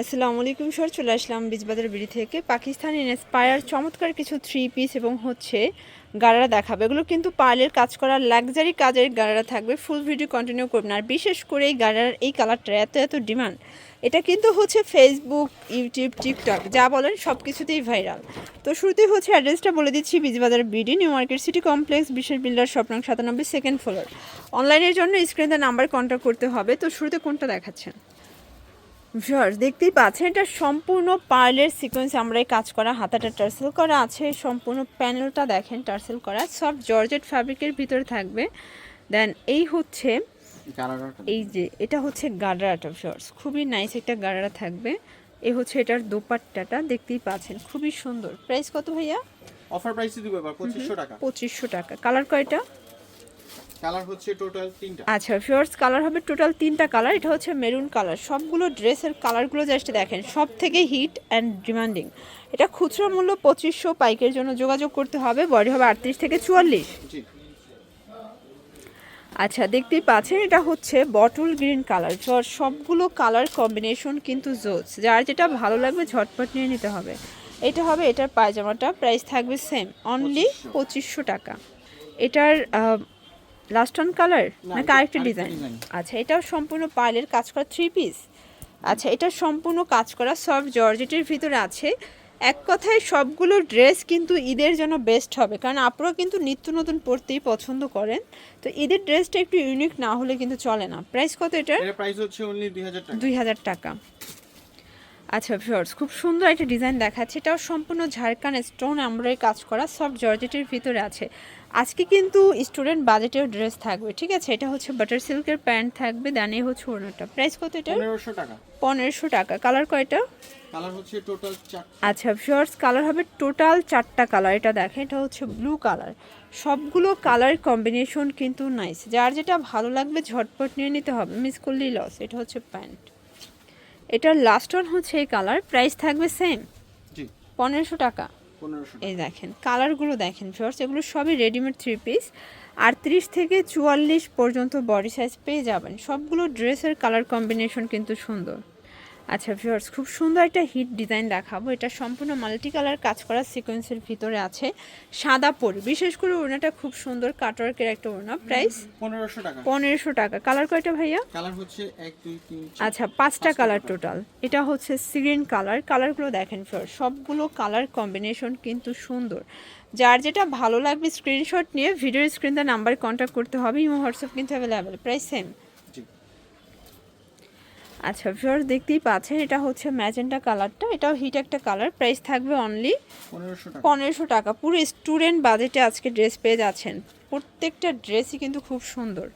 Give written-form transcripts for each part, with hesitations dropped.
আসসালামু আলাইকুম স্যার, চলে আসলাম বীজবাজার বিডি থেকে। পাকিস্তানি ইন্সপায়ার চমৎকার কিছু থ্রি পিস এবং গাড়ারা দেখাবে। এগুলো কিন্তু পার্লের কাজ করা লাক্সারি কাজের গাড়ারা থাকবে। ফুল ভিডিও কন্টিনিউ করবেন। আর বিশেষ করে এই গাড়ার এই কালারটা এত ডিমান্ড, এটা কিন্তু ফেসবুক, ইউটিউব, টিকটক যা বলেন সব কিছুতেই ভাইরাল। তো শুরুতেই অ্যাড্রেসটা বলে দিচ্ছি, Bijbazar BD, new market city complex, বিশেষ বিল্ডার, স্বপ্ন 97, সেকেন্ড ফ্লোর। অনলাইনের জন্য স্ক্রিনে নাম্বার কন্ট্যাক্ট করতে হবে। তো শুরুতে কোনটা দেখাচ্ছেন? ভিউয়ার্স, দেখতেই পাচ্ছেন এটা সম্পূর্ণ পার্লের সিকোয়েন্স আমরা কাজ করা, হাতাটা টার্সেল করা আছে, সম্পূর্ণ প্যানেলটা দেখেন টার্সেল করা, সফট জর্জেট ফ্যাব্রিকের ভিতরে থাকবে। দেন এই যে এটা গাডারাটা। ভিউয়ার্স, খুবই নাইস একটা গাডারা থাকবে। এটার দোপাট্টাটা দেখতেই পাচ্ছেন, খুবই সুন্দর। প্রাইস কত ভাইয়া? অফার প্রাইসে দিব এবার 2500 টাকা। 2500 টাকা। কালার কয়টা? কালার হচ্ছে টোটাল 3টা। আচ্ছা ভিউয়ার্স, কালার হবে টোটাল 3টা কালার। এটা মেরুন কালার। সবগুলো ড্রেসের কালারগুলো জাস্ট দেখেন, সব থেকে হিট অ্যান্ড ডিমান্ডিং। এটা খুচরা মূল্য 2500, পাইকের জন্য যোগাযোগ করতে হবে। বডি হবে 38 থেকে 44। জি। আচ্ছা, দেখতেই পাচ্ছেন এটা বটল গ্রিন কালার। সবগুলো কালার কম্বিনেশন কিন্তু জোস, যার যেটা ভালো লাগবে ঝটপট নিয়ে নিতে হবে। এটার পায়জামাটা প্রাইস থাকবে সেম, অনলি 2500 টাকা। এটার লাস্ট অন কালার নাকি আরেকটা ডিজাইন? আচ্ছা, এটাও সম্পূর্ণ পার্লের কাজ করা থ্রি পিস। আচ্ছা, এটা সম্পূর্ণ কাজ করা সফট জর্জেটের ভিতরে আছে। এক কথায় সবগুলো ড্রেস কিন্তু ঈদের জন্য বেস্ট হবে, কারণ আপনারা কিন্তু নিত্য নতুন পরতেই পছন্দ করেন। তো ঈদের ড্রেসটা একটু ইউনিক না হলে কিন্তু চলে না। প্রাইস কত এটার? এর প্রাইস হচ্ছে অনলি 2000 টাকা। 2000 টাকা। আচ্ছা ভিউয়ার্স, খুব সুন্দর একটা ডিজাইন দেখাচ্ছে। এটাও সম্পূর্ণ ঝাড়খান স্টোন এমব্রয়ডারি কাজ করা, সফট জর্জেটের ভিতরে আছে। আজকে কিন্তু স্টুডেন্ট বাজেটের ড্রেস থাকবে, ঠিক আছে? এটা বাটার সিল্কের প্যান্ট থাকবে, দানে ওড়নাটা। প্রাইস কত এটা? 1500 টাকা। 1500 টাকা। কালার কয়টা? কালার হচ্ছে টোটাল 4। আচ্ছা ভিউয়ার্স, কালার হবে টোটাল 4টা কালার। এটা দেখেন, এটা ব্লু কালার। সবগুলো কালার কম্বিনেশন কিন্তু নাইস, যার যেটা ভালো লাগবে ঝটপট নিয়ে নিতে হবে, মিস করলেই লস। এটা প্যান্ট। এটার লাস্ট ওয়ান এই কালার। প্রাইস থাকবে সেম, জি, 1500 টাকা। 1500। এই দেখেন কালারগুলো দেখেন ভিউয়ার্স, এগুলো সবই রেডিমেড থ্রি পিস। 38 থেকে 44 পর্যন্ত বডি সাইজ পেয়ে যাবেন। সবগুলো ড্রেসের কালার কম্বিনেশন কিন্তু সুন্দর। আচ্ছা ভিউয়ার্স, খুব সুন্দর একটা হিট ডিজাইন দেখাবো। এটা সম্পূর্ণ মাল্টি কালার কাজ করা সিকোয়েন্সের ভিতরে আছে, সাদা পরি। বিশেষ করে ওড়নাটা খুব সুন্দর কাটওয়ার্কের একটা ওড়না। প্রাইস 1500 টাকা। 1500 টাকা। কালার কয়টা ভাইয়া? কালার হচ্ছে 1 2 3 4। আচ্ছা, 5টা কালার টোটাল। এটা সিগ্রিন কালার। কালারগুলো দেখেন ভিউয়ার্স, সবগুলো কালার কম্বিনেশন কিন্তু সুন্দর। যার যেটা ভালো লাগবে স্ক্রিনশট নিয়ে ভিডিওর স্ক্রিনে নাম্বারে কন্ট্যাক্ট করতে হবে। ইমো হোয়াটসঅ্যাপ কিন্তু অ্যাভেলেবেল। Price same. আচ্ছা ভিউয়ার্স, দেখতেই পাচ্ছেন এটা ম্যাজেন্টা কালারটা। এটাও হিট একটা কালার। প্রাইস থাকবে অনলি 1500 টাকা। পুরো স্টুডেন্ট বাজেটে আজকে ড্রেস পেয়ে যাচ্ছেন। প্রত্যেকটা ড্রেসই কিন্তু খুব সুন্দর।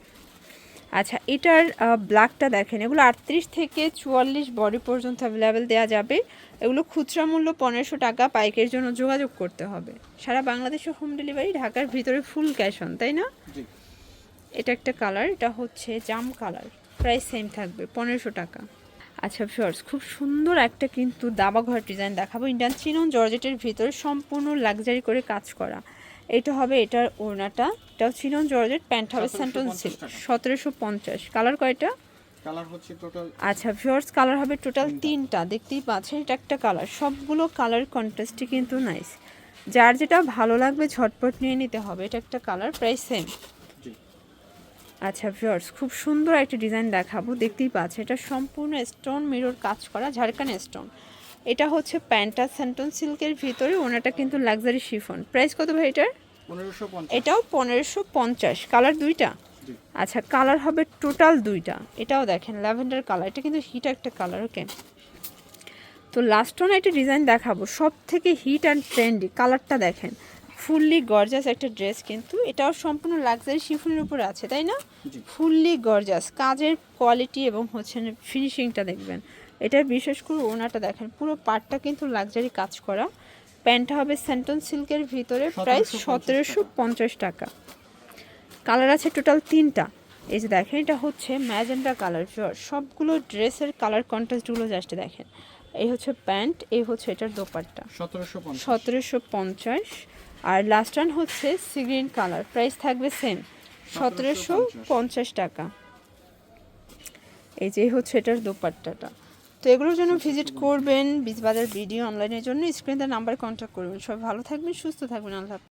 আচ্ছা, এটার ব্ল্যাকটা দেখেন। এগুলো 38 থেকে 44 বডি পর্যন্ত অ্যাভেলেবেল দেওয়া যাবে। এগুলো খুচরা মূল্য 1500 টাকা, পাইকের জন্য যোগাযোগ করতে হবে। সারা বাংলাদেশে হোম ডেলিভারি, ঢাকার ভিতরে ফুল ক্যাশ অন, তাই না? এটা একটা কালার। এটা জাম কালার। প্রাইস সেম থাকবে, 1500 টাকা। আচ্ছা ভিউয়ার্স, খুব সুন্দর একটা কিন্তু দাবা ঘর ডিজাইন দেখাবো। ইন্ডিয়ান চিনন জর্জেটের ভিতরে সম্পূর্ণ লাক্সারি করে কাজ করা। এটার ওড়নাটা। এটাও চিনন জর্জেট, প্যান্ট হবে স্যান্টন সিল্ক। 1750। কালার কয়টা? কালার হচ্ছে টোটাল। আচ্ছা ভিউয়ার্স, কালার হবে টোটাল 3টা। দেখতেই পাচ্ছেন এটা একটা কালার। সবগুলো কালার কন্ট্রাস্টই কিন্তু নাইস। যার যেটা ভালো লাগবে ঝটপট নিয়ে নিতে হবে। এটা একটা কালার। Price same. আচ্ছা ভিউয়ার্স, খুব সুন্দর একটা ডিজাইন দেখাবো। দেখতেই পাচ্ছেন এটা সম্পূর্ণ স্টোন মিরর কাজ করা, ঝাড়খান স্টোন। এটা প্যান্টটা স্যান্টন সিল্কের ভিতরে, ওনাটা কিন্তু লাক্সারি শিফন। প্রাইস কত ভাই এটার? 1550। এটাও 1550। কালার 2টা? আচ্ছা, কালার হবে টোটাল 2টা। এটাও দেখেন ল্যাভেন্ডার কালার। এটা কিন্তু হিট একটা কালার। ওকে, তো লাস্ট ওয়ান একটা ডিজাইন দেখাবো, সব থেকে হিট অ্যান্ড ট্রেন্ডি। কালারটা দেখেন, ফুললি গর্জাস একটা ড্রেস কিন্তু। এটাও সম্পূর্ণ লাক্সারি শিফনের উপরে আছে, তাই না? ফুললি গর্জাস কাজের কোয়ালিটি এবং ফিনিশিংটা দেখবেন। এটার বিশেষ করে ওনাটা দেখেন, পুরো পার্টটা কিন্তু লাক্সারি কাজ করা। প্যান্টটা হবে স্যান্টন সিল্কের ভিতরে। প্রাইস 1750 টাকা। কালার আছে টোটাল 3টা। এই যে দেখেন, এটা ম্যাজেন্টা কালার। সবগুলো ড্রেসের কালার কন্ট্রাস্টগুলো জাস্ট দেখেন। এই প্যান্ট, এটার দোপাট্টা। 1750। আর last one sea green colour. Price থাকবে সেম, 1750 টাকা। এই যে এটার দোপাট্টাটা। তো এগুলোর জন্য ভিজিট করবেন বিজবাজার ভিডিও অনলাইনের জন্য স্ক্রিনে নাম্বার কন্ট্যাক্ট করবেন। সবাই ভালো থাকবেন, সুস্থ থাকবেন, আল্লাহ হাফেজ।